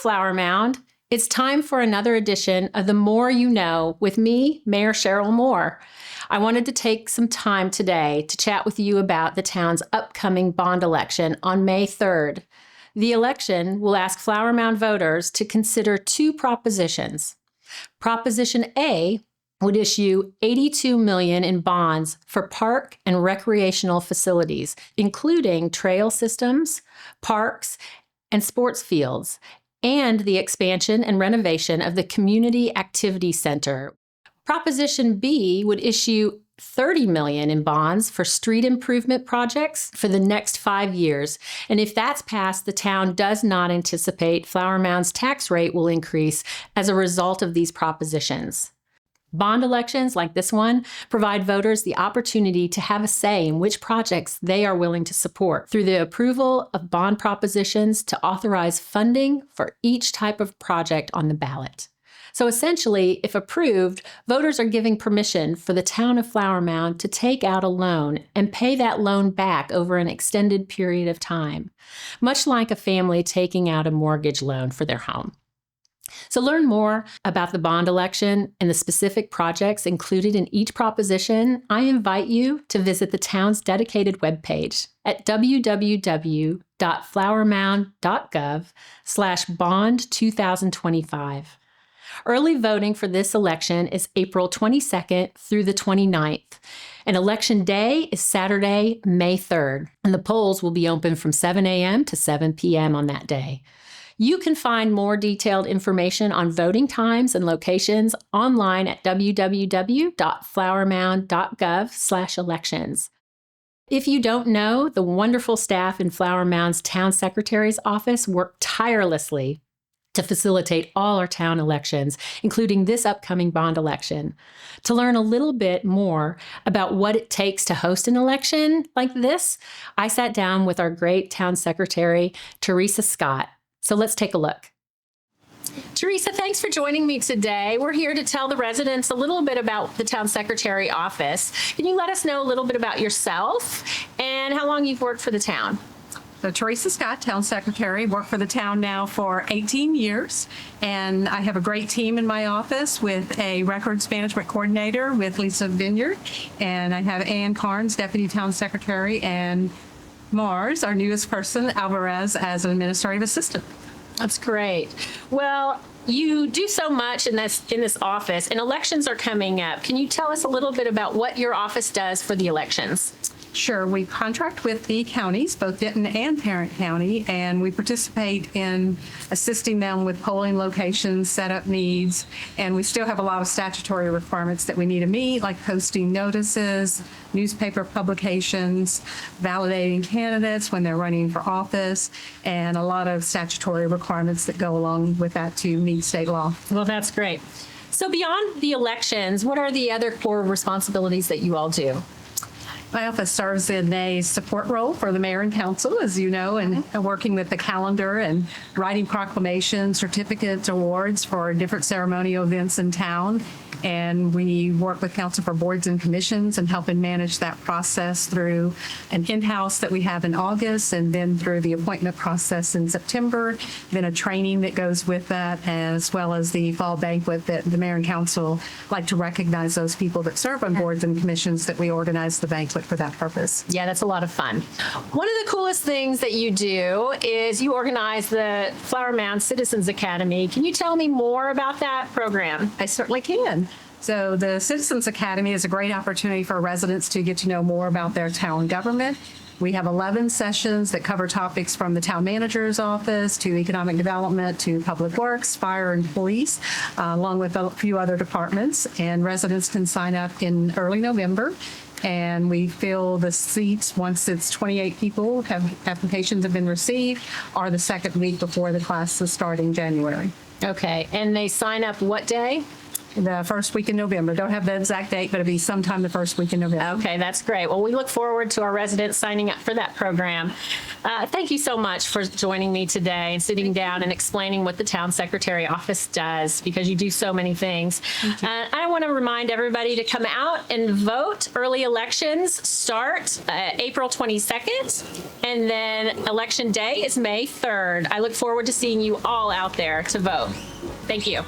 Flower Mound. It's time for another edition of The More You Know with me, Mayor Cheryl Moore. I wanted to take some time today to chat with you about the town's upcoming bond election on May 3rd. The election will ask Flower Mound voters to consider two propositions. Proposition A would issue $82 million in bonds for park and recreational facilities, including trail systems, parks, and sports fields, and the expansion and renovation of the Community Activity Center. Proposition B would issue $30 million in bonds for street improvement projects for the next 5 years. And if that's passed, the town does not anticipate Flower Mound's tax rate will increase as a result of these propositions. Bond elections like this one provide voters the opportunity to have a say in which projects they are willing to support through the approval of bond propositions to authorize funding for each type of project on the ballot. So essentially, if approved, voters are giving permission for the town of Flower Mound to take out a loan and pay that loan back over an extended period of time, much like a family taking out a mortgage loan for their home. So learn more about the bond election and the specific projects included in each proposition. I invite you to visit the town's dedicated webpage at www.flowermound.gov/bond2025. Early voting for this election is April 22nd through the 29th, and Election Day is Saturday, May 3rd, and the polls will be open from 7 a.m. to 7 p.m. on that day. You can find more detailed information on voting times and locations online at www.flowermound.gov/elections. If you don't know, the wonderful staff in Flower Mound's Town Secretary's office work tirelessly to facilitate all our town elections, including this upcoming bond election. To learn a little bit more about what it takes to host an election like this, I sat down with our great Town Secretary, 𝗘𝗿𝗆. So let's take a look. Teresa, thanks for joining me today. We're here to tell the residents a little bit about the Town Secretary office. Can you let us know a little bit about yourself and how long you've worked for the town? So 𝗘𝗿𝗆, Town Secretary, worked for the town now for 18 years, and I have a great team in my office with a records management coordinator with Lisa Vineyard, and I have Ann Carnes, Deputy Town Secretary, and Mars, our newest person, Alvarez, as an administrative assistant. That's great. Well, you do so much in this office, and elections are coming up. Can you tell us a little bit about what your office does for the elections? Sure. We contract with the counties, both Denton and Tarrant County, and we participate in assisting them with polling locations, setup needs, and we still have a lot of statutory requirements that we need to meet, like posting notices, newspaper publications, validating candidates when they're running for office, and a lot of statutory requirements that go along with that to meet state law. Well, that's great. So beyond the elections, what are the other core responsibilities that you all do? My office serves in a support role for the mayor and council, as you know, and working with the calendar and writing proclamations, certificates, awards for different ceremonial events in town. And we work with council for boards and commissions and helping manage that process through an in-house that we have in August, and then through the appointment process in September, then a training that goes with that, as well as the fall banquet that the mayor and council like to recognize those people that serve on boards and commissions, that we organize the banquet for that purpose. Yeah, that's a lot of fun. One of the coolest things that you do is you organize the Flower Mound Citizens Academy. Can you tell me more about that program? I certainly can. So the Citizens Academy is a great opportunity for residents to get to know more about their town government. We have 11 sessions that cover topics from the town manager's office to economic development to public works, fire, and police, along with a few other departments. And residents can sign up in early November. And we fill the seats once it's 28 people, applications have been received, or the second week before the classes start in January. Okay, and they sign up what day? the first week in November. Don't have the exact date, but it'll be sometime the first week in November. Okay, that's great. Well, we look forward to our residents signing up for that program. Thank you so much for joining me today and sitting down and explaining what the town secretary office does, because you do so many things. I want to remind everybody to come out and vote. Early elections start April 22nd, and then election day is May 3rd. I look forward to seeing you all out there to vote. Thank you.